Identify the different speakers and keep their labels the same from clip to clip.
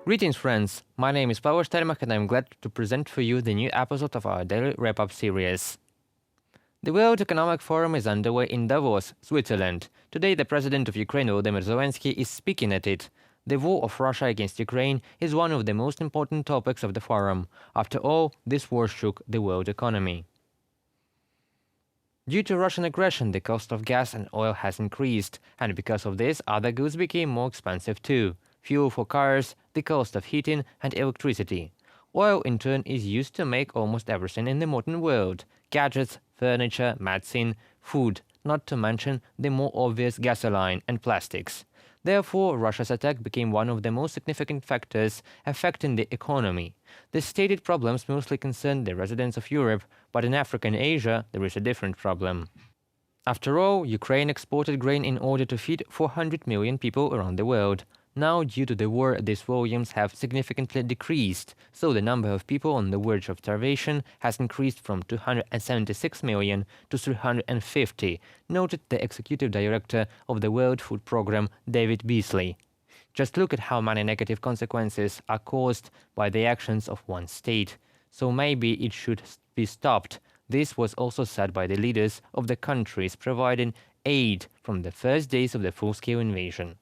Speaker 1: Greetings, friends. My name is Paweł Sztermach and I'm glad to present for you the new episode of our daily wrap-up series. The World Economic Forum is underway in Davos, Switzerland. Today, the president of Ukraine, Volodymyr Zelensky, is speaking at it. The war of Russia against Ukraine is one of the most important topics of the forum. After all, this war shook the world economy. Due to Russian aggression, the cost of gas and oil has increased, and because of this, other goods became more expensive too. Fuel for cars, the cost of heating and electricity. Oil, in turn, is used to make almost everything in the modern world: gadgets, furniture, medicine, food, not to mention the more obvious gasoline and plastics. Therefore, Russia's attack became one of the most significant factors affecting the economy. The stated problems mostly concern the residents of Europe, but in Africa and Asia there is a different problem. After all, Ukraine exported grain in order to feed 400 million people around the world. Now, due to the war, these volumes have significantly decreased, so the number of people on the verge of starvation has increased from 276 million to 350, noted the executive director of the World Food Programme, David Beasley. Just look at how many negative consequences are caused by the actions of one state. So maybe it should be stopped. This was also said by the leaders of the countries providing aid from the first days of the full-scale invasion.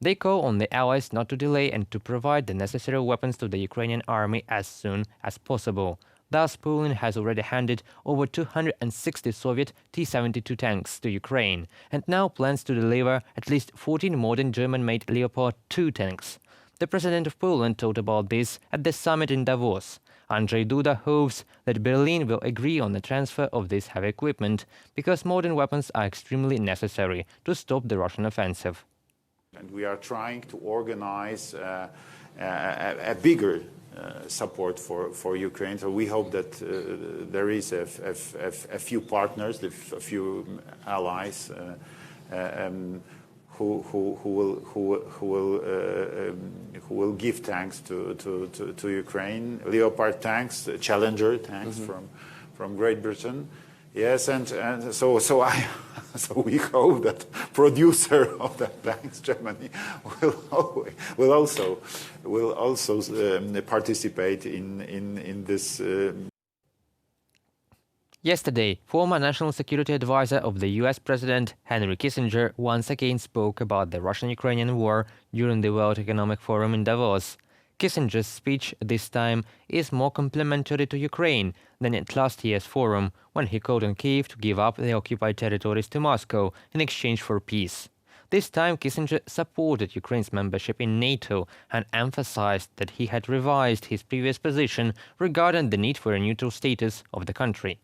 Speaker 1: They call on the allies not to delay and to provide the necessary weapons to the Ukrainian army as soon as possible. Thus, Poland has already handed over 260 Soviet T-72 tanks to Ukraine, and now plans to deliver at least 14 modern German-made Leopard 2 tanks. The president of Poland told about this at the summit in Davos. Andrzej Duda hopes that Berlin will agree on the transfer of this heavy equipment, because modern weapons are extremely necessary to stop the Russian offensive.
Speaker 2: And we are trying to organize a bigger support for Ukraine. So we hope that there is a few partners, a few allies who will give tanks to Ukraine, Leopard tanks, Challenger tanks from Great Britain. Yes, and so we hope that producer of the tanks, Germany, will also participate in this.
Speaker 1: Yesterday, former National Security Advisor of the US President Henry Kissinger once again spoke about the Russian-Ukrainian war during the World Economic Forum in Davos. Kissinger's speech this time is more complimentary to Ukraine than at last year's forum, when he called on Kyiv to give up the occupied territories to Moscow in exchange for peace. This time, Kissinger supported Ukraine's membership in NATO and emphasized that he had revised his previous position regarding the need for a neutral status of the country.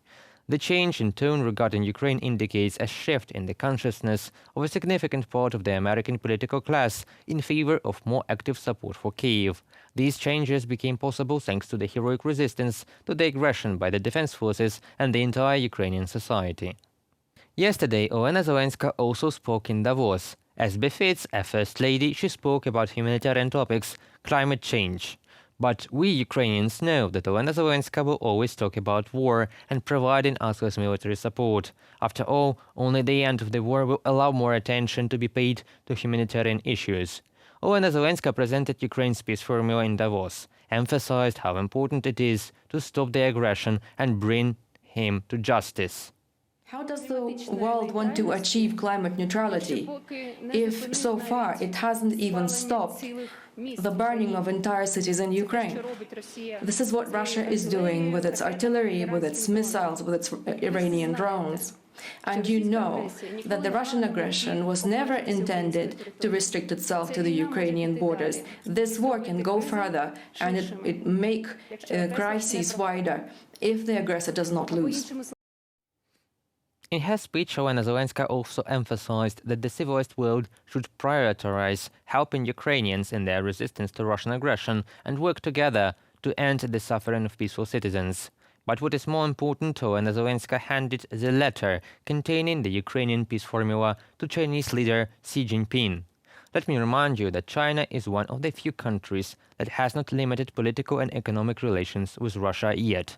Speaker 1: The change in tone regarding Ukraine indicates a shift in the consciousness of a significant part of the American political class in favor of more active support for Kyiv. These changes became possible thanks to the heroic resistance to the aggression by the defense forces and the entire Ukrainian society. Yesterday, Olena Zelenska also spoke in Davos. As befits a First Lady, she spoke about humanitarian topics, climate change. But we Ukrainians know that Olena Zelenska will always talk about war and providing us with military support. After all, only the end of the war will allow more attention to be paid to humanitarian issues. Olena Zelenska presented Ukraine's peace formula in Davos, emphasized how important it is to stop the aggression and bring him to justice.
Speaker 3: How does the world want to achieve climate neutrality if so far it hasn't even stopped the burning of entire cities in Ukraine? This is what Russia is doing with its artillery, with its missiles, with its Iranian drones. And you know that the Russian aggression was never intended to restrict itself to the Ukrainian borders. This war can go further and it make crises wider if the aggressor does not lose.
Speaker 1: In her speech, Olena Zelenska also emphasized that the civilized world should prioritize helping Ukrainians in their resistance to Russian aggression and work together to end the suffering of peaceful citizens. But what is more important, Olena Zelenska handed the letter containing the Ukrainian peace formula to Chinese leader Xi Jinping. Let me remind you that China is one of the few countries that has not limited political and economic relations with Russia yet.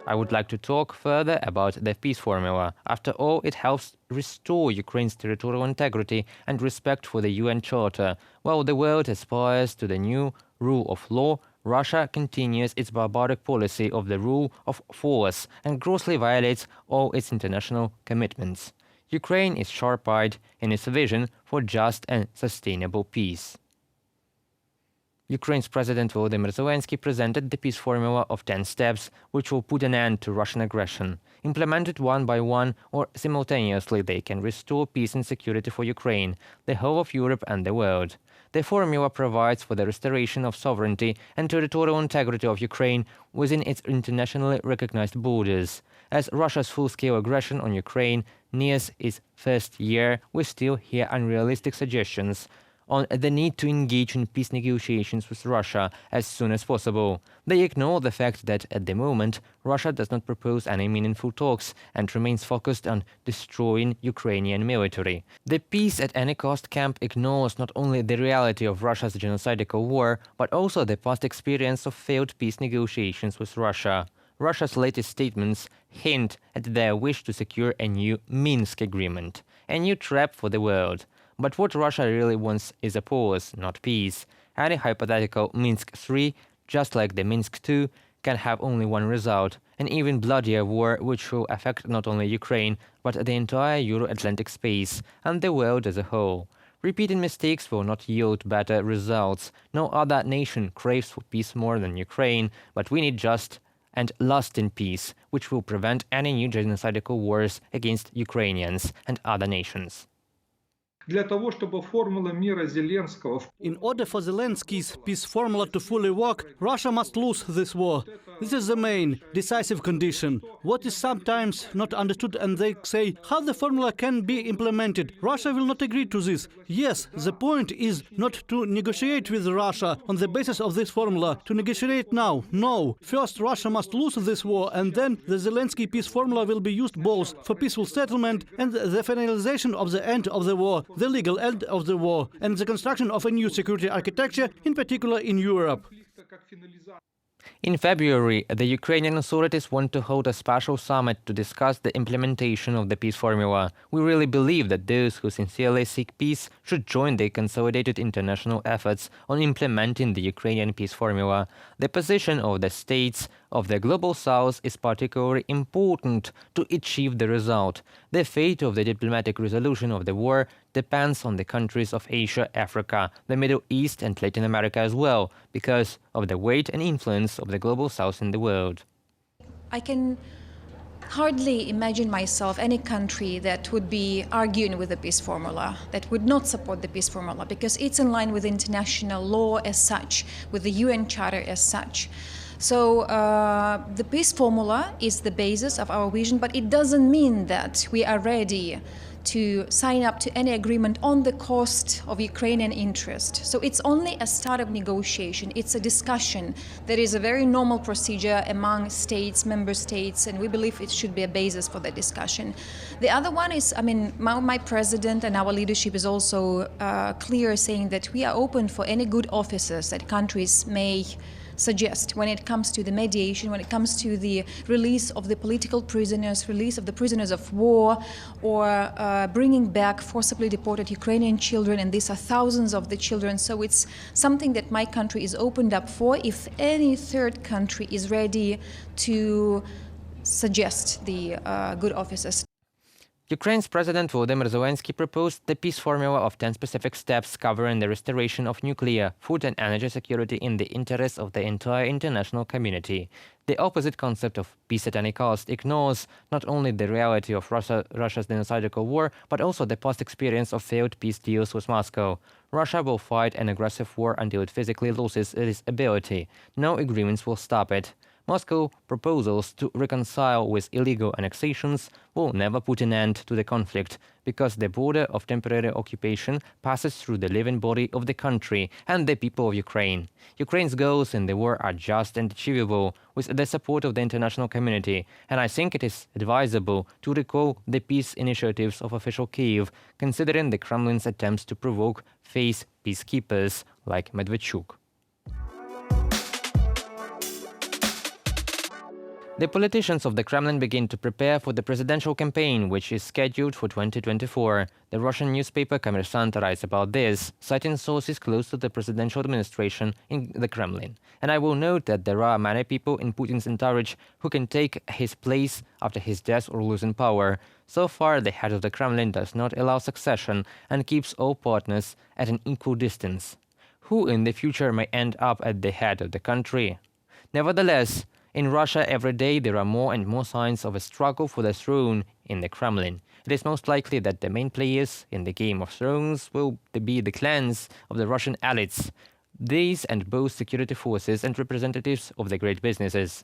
Speaker 1: I would like to talk further about the peace formula. After all, it helps restore Ukraine's territorial integrity and respect for the UN Charter. While the world aspires to the new rule of law, Russia continues its barbaric policy of the rule of force and grossly violates all its international commitments. Ukraine is sharp-eyed in its vision for just and sustainable peace. Ukraine's President Volodymyr Zelensky presented the peace formula of 10 steps, which will put an end to Russian aggression. Implemented one by one or simultaneously, they can restore peace and security for Ukraine, the whole of Europe and the world. The formula provides for the restoration of sovereignty and territorial integrity of Ukraine within its internationally recognized borders. As Russia's full-scale aggression on Ukraine nears its first year, we still hear unrealistic suggestions on the need to engage in peace negotiations with Russia as soon as possible. They ignore the fact that at the moment, Russia does not propose any meaningful talks and remains focused on destroying Ukrainian military. The peace at any cost camp ignores not only the reality of Russia's genocidal war, but also the past experience of failed peace negotiations with Russia. Russia's latest statements hint at their wish to secure a new Minsk agreement, a new trap for the world. But what Russia really wants is a pause, not peace. Any hypothetical Minsk III, just like the Minsk II, can have only one result, an even bloodier war which will affect not only Ukraine, but the entire Euro-Atlantic space and the world as a whole. Repeating mistakes will not yield better results. No other nation craves for peace more than Ukraine, but we need just and lasting peace, which will prevent any new genocidal wars against Ukrainians and other nations.
Speaker 4: In order for Zelensky's peace formula to fully work, Russia must lose this war. This is the main, decisive condition. What is sometimes not understood, and they say how the formula can be implemented. Russia will not agree to this. Yes, the point is not to negotiate with Russia on the basis of this formula, to negotiate now. No. First, Russia must lose this war, and then the Zelensky peace formula will be used both for peaceful settlement and the finalization of the end of the war, the legal end of the war, and the construction of a new security architecture, in particular in Europe.
Speaker 1: In February, the Ukrainian authorities want to hold a special summit to discuss the implementation of the peace formula. We really believe that those who sincerely seek peace should join the consolidated international efforts on implementing the Ukrainian peace formula. The position of the states of the Global South is particularly important to achieve the result. The fate of the diplomatic resolution of the war depends on the countries of Asia, Africa, the Middle East and Latin America as well, because of the weight and influence of the Global South in the world.
Speaker 5: I can hardly imagine myself any country that would be arguing with the peace formula, that would not support the peace formula, because it's in line with international law as such, with the UN Charter as such. So the peace formula is the basis of our vision, but it doesn't mean that we are ready to sign up to any agreement on the cost of Ukrainian interest. So it's only a start of negotiation. It's a discussion that is a very normal procedure among states, member states, and we believe it should be a basis for the discussion. The other one is, my president and our leadership is also clear, saying that we are open for any good officers that countries may suggest when it comes to the mediation, when it comes to the release of the political prisoners, release of the prisoners of war, or bringing back forcibly deported Ukrainian children, and these are thousands of the children. So it's something that my country is opened up for if any third country is ready to suggest the good officers.
Speaker 1: Ukraine's President Volodymyr Zelensky proposed the peace formula of 10 specific steps covering the restoration of nuclear, food and energy security in the interests of the entire international community. The opposite concept of peace at any cost ignores not only the reality of Russia's genocidal war, but also the past experience of failed peace deals with Moscow. Russia will fight an aggressive war until it physically loses its ability. No agreements will stop it. Moscow proposals to reconcile with illegal annexations will never put an end to the conflict, because the border of temporary occupation passes through the living body of the country and the people of Ukraine. Ukraine's goals in the war are just and achievable with the support of the international community, and I think it is advisable to recall the peace initiatives of official Kyiv, considering the Kremlin's attempts to provoke fake peacekeepers like Medvedchuk. The politicians of the Kremlin begin to prepare for the presidential campaign, which is scheduled for 2024. The Russian newspaper Kommersant writes about this, citing sources close to the presidential administration in the Kremlin. And I will note that there are many people in Putin's entourage who can take his place after his death or losing power. So far, the head of the Kremlin does not allow succession and keeps all partners at an equal distance. Who in the future may end up at the head of the country? Nevertheless, in Russia, every day there are more and more signs of a struggle for the throne in the Kremlin. It is most likely that the main players in the Game of Thrones will be the clans of the Russian elites, these and both security forces and representatives of the great businesses.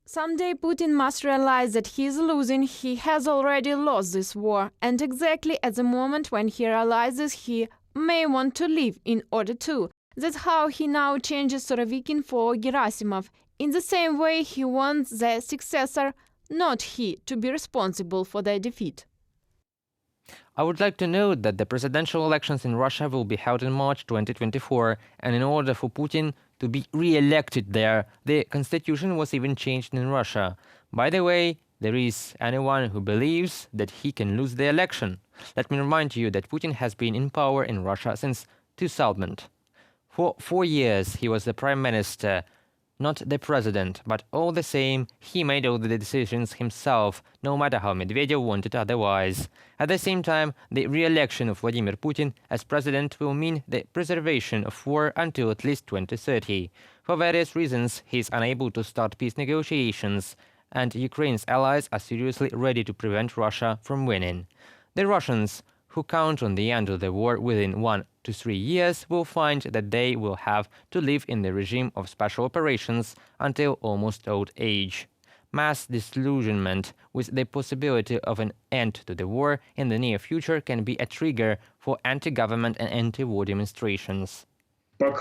Speaker 6: Someday Putin must realize that he is losing. He has already lost this war, and exactly at the moment when he realizes he may want to leave in order to. That's how he now changes Surovikin for Gerasimov. In the same way, he wants their successor, not he, to be responsible for their defeat.
Speaker 1: I would like to note that the presidential elections in Russia will be held in March 2024, and in order for Putin to be re-elected there, the constitution was even changed in Russia. By the way, there is anyone who believes that he can lose the election. Let me remind you that Putin has been in power in Russia since 2000. For 4 years, he was the prime minister, not the president, but all the same, he made all the decisions himself, no matter how Medvedev wanted otherwise. At the same time, the re-election of Vladimir Putin as president will mean the preservation of war until at least 2030. For various reasons, he is unable to start peace negotiations, and Ukraine's allies are seriously ready to prevent Russia from winning. The Russians, who count on the end of the war within 1 to 3 years, will find that they will have to live in the regime of special operations until almost old age. Mass disillusionment with the possibility of an end to the war in the near future can be a trigger for anti-government and anti-war demonstrations.
Speaker 4: So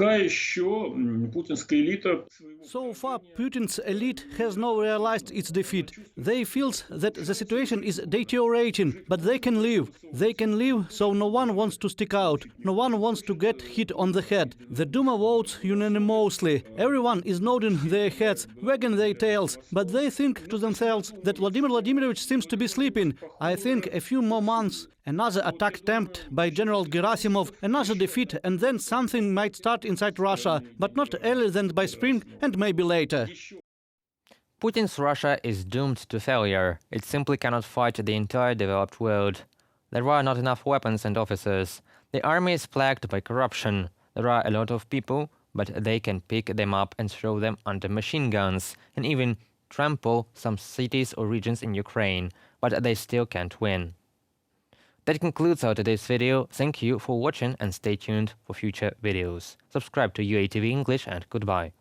Speaker 4: far, Putin's elite has not realized its defeat. They feel that the situation is deteriorating, but they can live. They can live, so no one wants to stick out. No one wants to get hit on the head. The Duma votes unanimously. Everyone is nodding their heads, wagging their tails, but they think to themselves that Vladimir Vladimirovich seems to be sleeping. I think a few more months, another attack attempt by General Gerasimov, another defeat, and then something might start inside Russia, but not earlier than by spring and maybe later.
Speaker 1: Putin's Russia is doomed to failure. It simply cannot fight the entire developed world. There are not enough weapons and officers. The army is plagued by corruption. There are a lot of people, but they can pick them up and throw them under machine guns, and even trample some cities or regions in Ukraine, but they still can't win. That concludes our today's video. Thank you for watching and stay tuned for future videos. Subscribe to UATV English and goodbye.